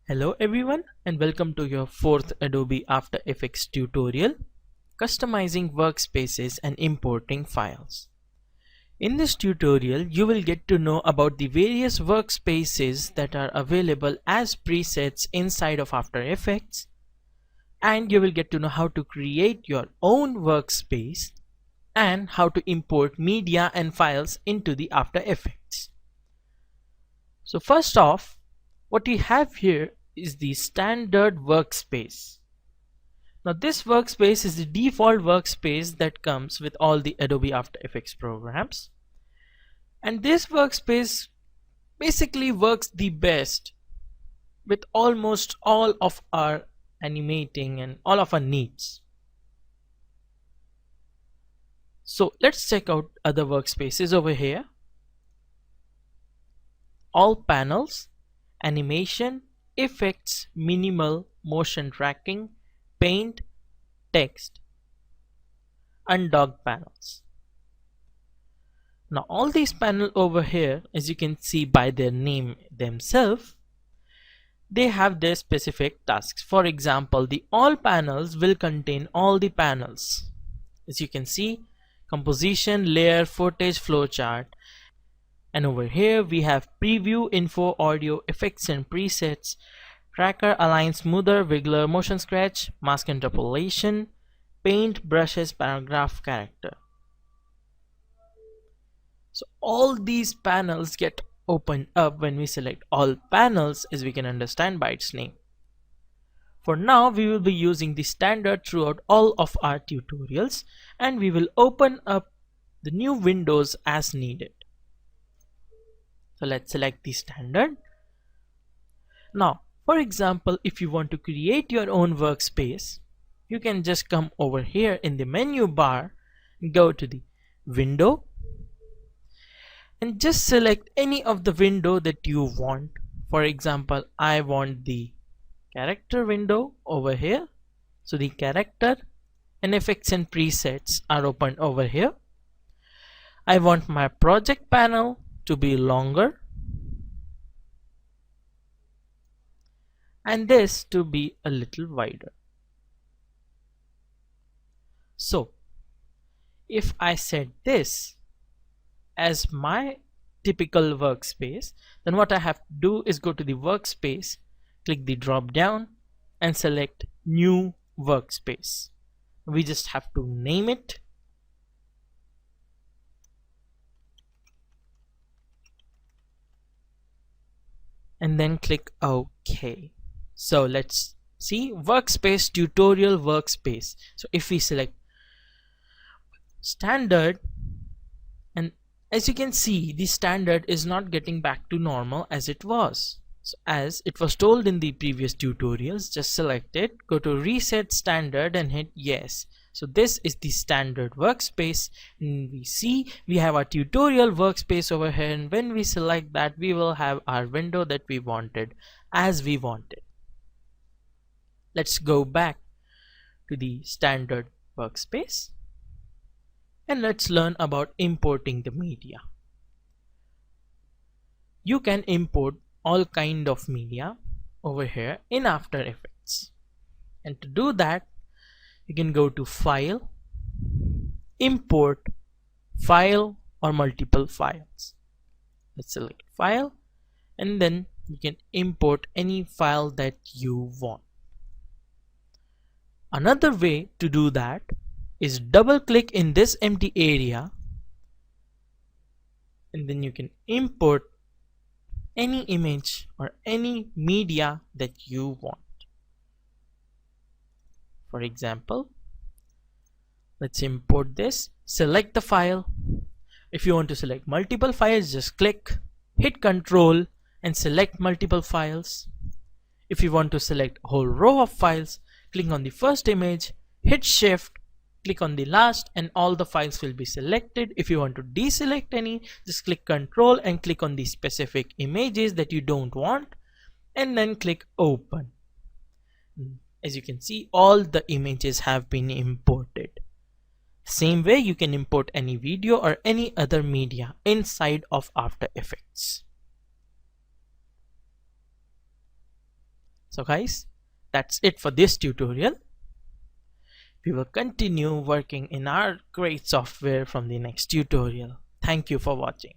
Hello everyone and welcome to your fourth Adobe After Effects tutorial, customizing workspaces and importing files. In this tutorial, you will get to know about the various workspaces that are available as presets inside of After Effects, and you will get to know how to create your own workspace and how to import media and files into the After Effects. So first off, what we have here is the standard workspace. Now this workspace is the default workspace that comes with all the Adobe After Effects programs. And this workspace basically works the best with almost all of our animating and all of our needs. So let's check out other workspaces over here. All panels, animation, effects, minimal, motion tracking, paint, text, undocked panels. Now all these panels over here, as you can see by their name themselves, they have their specific tasks. For example, the all panels will contain all the panels. As you can see, composition, layer, footage, flowchart. And over here we have preview, info, audio, effects and presets, tracker, align, smoother, wiggler, motion scratch, mask interpolation, paint, brushes, paragraph, character. So all these panels get opened up when we select all panels, as we can understand by its name. For now we will be using the standard throughout all of our tutorials, and we will open up the new windows as needed. So let's select the standard. Now, for example, if you want to create your own workspace, you can just come over here in the menu bar, go to the window, and just select any of the window that you want. For example, I want the character window over here. So the character and effects and presets are open over here. I want my project panel to be longer and this to be a little wider. So if I set this as my typical workspace, then what I have to do is go to the workspace, click the drop down and select new workspace. We just have to name it. And then click OK. So let's see workspace tutorial workspace. So if we select standard, and as you can see, the standard is not getting back to normal as it was. So as it was told in the previous tutorials, just select it, go to reset standard and hit yes. So this is the standard workspace, and we see we have our tutorial workspace over here, and when we select that, we will have our window that we wanted as we wanted. Let's go back to the standard workspace and let's learn about importing the media. You can import all kind of media over here in After Effects, and to do that you can go to File, Import, File or multiple files. Let's select File and then you can import any file that you want. Another way to do that is double click in this empty area and then you can import any image or any media that you want. For example, let's import this. Select the file. If you want to select multiple files, just click, hit Ctrl and select multiple files. If you want to select a whole row of files, click on the first image, hit Shift, click on the last and all the files will be selected. If you want to deselect any, just click Ctrl and click on the specific images that you don't want and then click Open. As you can see, all the images have been imported. Same way you can import any video or any other media inside of After Effects. So guys, that's it for this tutorial. We will continue working in our great software from the next tutorial. Thank you for watching.